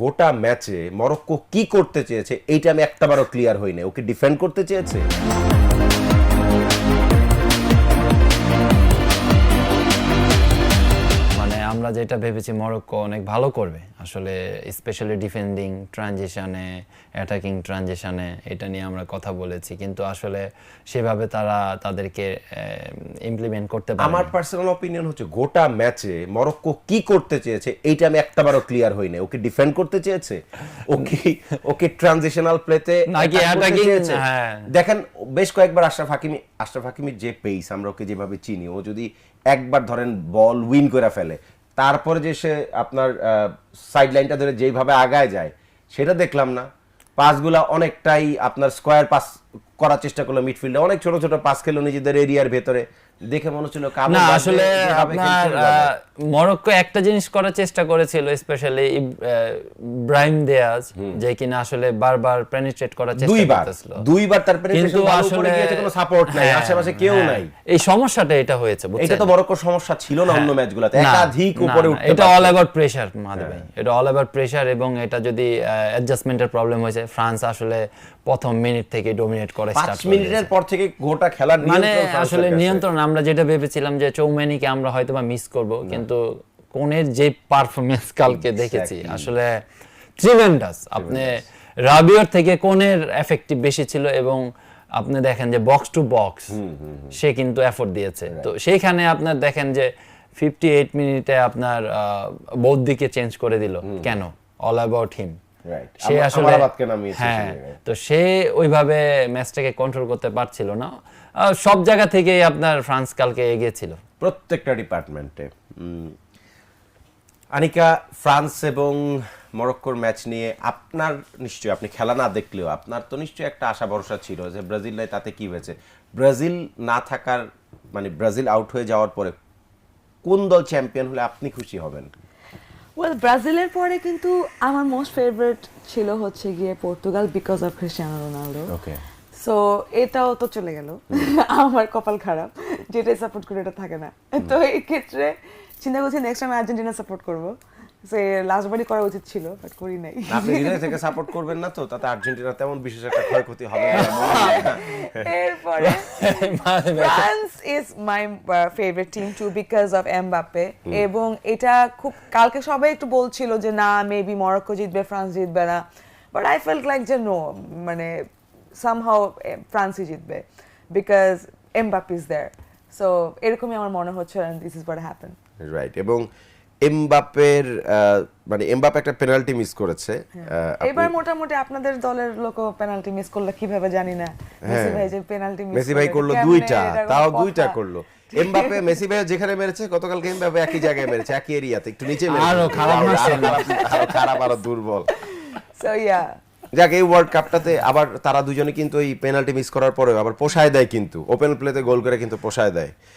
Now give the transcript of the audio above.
গোটা ম্যাচে মরক্কো কি করতে চেয়েছে এইটা আমি একটাবারও ক্লিয়ার হই না। ওকে ডিফেন্ড করতে চেয়েছে, মানে আমরা যেটা ভেবেছি মরক্কো অনেক ভালো করবে আসলে, স্পেশালি ডিফেন্ডিং ট্রানজিশনে, অ্যাটাকিং ট্রানজিশনে, এটা নিয়ে আমরা কথা বলেছি, কিন্তু আসলে সেভাবে তারা তাদেরকে ইমপ্লিমেন্ট করতে পারে। আমার পার্সোনাল অপিনিয়ন হচ্ছে গোটা ম্যাচে মরক্কো কি করতে চেয়েছে এইটা আমি একটাবারও ক্লিয়ার হই না। ওকে ডিফেন্ড করতে চেয়েছে, ওকে ট্রানজিশনাল প্লেতে নাকি অ্যাটাকিং। হ্যাঁ, দেখেন বেশ কয়েকবার আশরাফ হাকিমির যে পেস আমরা ওকে যেভাবে চিনি, ও যদি একবার ধরেন বল উইন করে ফেলে, তারপরে যে সে আপনার সাইড লাইনটা ধরে যেইভাবে আগায় যায় সেটা দেখলাম না। পাসগুলা অনেকটাই আপনার স্কোয়ার পাস করার চেষ্টা করলো, মিডফিল্ডে অনেক ছোট ছোট পাস খেলো নিজেদের এরিয়ার ভেতরে, দেখে মনে হচ্ছিল না আসলে আপনার মরক্কো একটা জিনিস করার চেষ্টা করেছিল, স্পেশালি ব্রাহিম দিয়াজ, যে কিনা আসলে বারবার পেনিট্রেট করার চেষ্টা করতেছিল, দুইবার তার পেনিট্রেশন ভালো করে গিয়েছে, কোনো সাপোর্ট নাই, আশেপাশে কেউ নাই। এই সমস্যাটা এটা হয়েছে, বুঝছেন? এটা তো মরক্কোর সমস্যা ছিল না অন্য ম্যাচগুলোতে, একাধিক উপরে উঠতে এটা অল অ্যাবাউট প্রেসার মাধব ভাই, এটা অল অ্যাবাউট প্রেসার, এবং এটা যদি অ্যাডজাস্টমেন্টের প্রবলেম হয়েছে। ফ্রান্স আসলে প্রথম মিনিট থেকে ডমিনেট করে স্টার্ট 5 মিনিটের পর থেকে গোটা খেলার মানে আসলে নিয়ন্ত্রণ। আমরা যেটা ভেবেছিলাম যে চৌম্যানিকে আমরা হয়তোবা মিস করব, কিন্তু কোনের যে পারফরম্যান্স কালকে দেখেছি আসলে ট্রিমেন্ডাস। আপনি রাবিওর থেকে কোনের এফেক্টিভ বেশি ছিল, এবং আপনি দেখেন যে বক্স টু বক্স সে কিন্তু এফোর্ট দিয়েছে। তো সেইখানে আপনার দেখেন যে 58 মিনিটে আপনার বৌদ্ধিকে চেঞ্জ করে দিল কেন? All about him. সে আসলে হ্যাঁ, তো সে ওইভাবে ম্যাচটাকে কন্ট্রোল করতে পারছিল না। সব জায়গা থেকেই আপনার ফ্রান্স কালকে এগিয়েছিল, প্রত্যেকটা ডিপার্টমেন্টে। আনিকা, ফ্রান্স এবং মরক্কোর ম্যাচ নিয়ে আপনার নিশ্চয়ই, আপনি খেলা না দেখলেও আপনার তো নিশ্চয়ই একটা আশা ভরসা ছিল যে ব্রাজিল নাই, তাতে কি হয়েছে? ব্রাজিল না থাকার মানে ব্রাজিল আউট হয়ে যাওয়ার পরে কোন দল চ্যাম্পিয়ন হলে আপনি খুশি হবেন? ওয়েল, ব্রাজিলের পরে কিন্তু আমার মোস্ট ফেভারিট ছিল হচ্ছে গিয়ে Portugal, because of Cristiano Ronaldo. Okay, so এটাও তো চলে গেল, আমার কপাল খারাপ, যেটাই সাপোর্ট করে এটা থাকে না। তো এই ক্ষেত্রে চিন্তা করছি নেক্সট টাইম আর্জেন্টিনা সাপোর্ট করবো। সে লাস্ট বারই করা উচিত ছিল, বাট করি নাই। আপনি হৃদয় থেকে সাপোর্ট করবেন না তো, তাতে আর্জেন্টিনা তেমন বিশেষ একটা ক্ষয়ক্ষতি হবে না। এরপরে France is my favourite team too, because of Mbappe. এবং এটা খুব কালকে সবাই একটু বলছিল যে না মেবি মরক্কো জিতবে, ফ্রান্স জিতবে না, বাট আই ফেল্ট লাইক যে নো, মানে সামহাউ ফ্রান্সই জিতবে, because Mbappe is there. So এরকমই আমার মনে হচ্ছে, and this is what happen. Right. এবং এমবাপ্পের মানে এমবাপ্পে একটা পেনাল্টি মিস করেছে এবার মোটামুটি আপনাদের দলের লোক পেনাল্টি মিস করলো কিভাবে জানি না। মেসি ভাই যে পেনাল্টি মিস, মেসি ভাই করলো দুইটা, তাও দুইটা করলো। এমবাপ্পে, মেসি ভাই যেখানে মেরেছে গতকালকে এমবাপ্পে একই জায়গায় মেরেছে, একই এরিয়াতে, একটু নিচে মেরেছে, আরো খারাপ মারছে, আরো খারাপ, আরো দুর্বল। সো ইয়া, যাক, এই ওয়ার্ল্ড কাপটাতে আবার তারা দুজনে কিন্তু এই পেনাল্টি মিস করার পরেও আবার পোষায় দেয়, কিন্তু ওপেন প্লেতে গোল করে কিন্তু পোষায় দেয়।